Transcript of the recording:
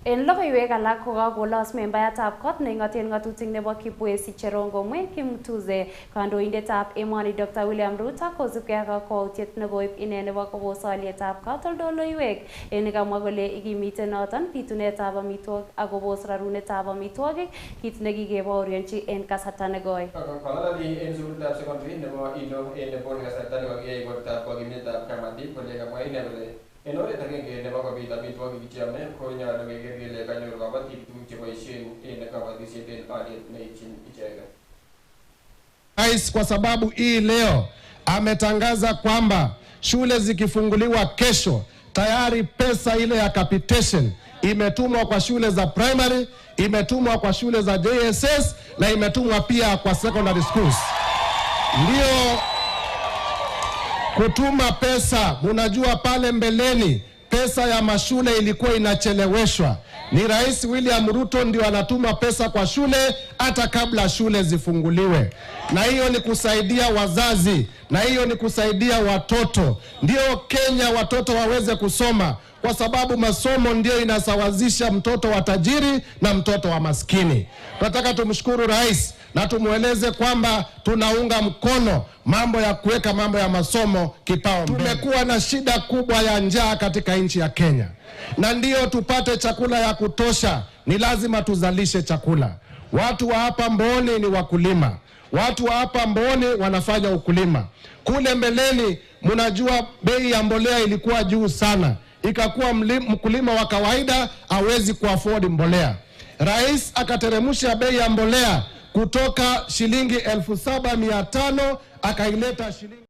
En logoiwek alak kokakolos membayatab kot neing'oten ng'atutik nebo Kibwezi Cherongo Mwe Kimtuze kandoindetab emoni Dr. William Ruto kosubkei ak kakwautiet nekoib ine nebo kobos olietab katoldoleiwek nekamwa kole ikimite noton bitunetab amitwogik ak kobos rarunetab amitwogik kit nekikebaorionchi en kasarta negoi. Kong'alali en sukulitab secondary nebo Ilo nebo kasarta nekokiyai igortab kokiminetab kamatik kole kamwa ine kole en oret agenge nebo kobit amitwogik cheyome konyolu keker kele kanyor kabatik tuguk cheboisien en kabatisiet en aliet neityin icheket. Rais kwa sababu hii leo ametangaza kwamba shule zikifunguliwa kesho tayari pesa ile ya capitation imetumwa kwa shule za primary, imetumwa kwa shule za JSS na imetumwa pia kwa secondary schools. Ndio kutuma pesa, munajua pale mbeleni pesa ya mashule ilikuwa inacheleweshwa. Ni Rais William Ruto ndio anatuma pesa kwa shule hata kabla shule zifunguliwe. Na hiyo ni kusaidia wazazi, na hiyo ni kusaidia watoto. Ndio Kenya watoto waweze kusoma, kwa sababu masomo ndio inasawazisha mtoto wa tajiri na mtoto wa maskini. Tunataka tumshukuru Rais na tumueleze kwamba tunaunga mkono mambo ya kuweka mambo ya masomo kipao mbele. Tumekuwa na shida kubwa ya njaa katika nchi ya Kenya, na ndio tupate chakula ya kutosha ni lazima tuzalishe chakula. Watu wa hapa Mboni ni wakulima, watu wa hapa Mboni wanafanya ukulima. Kule mbeleni mnajua bei ya mbolea ilikuwa juu sana, ikakuwa mkulima wa kawaida hawezi kuafford mbolea. Rais akateremsha bei ya mbolea kutoka shilingi 7,500 akaileta shilingi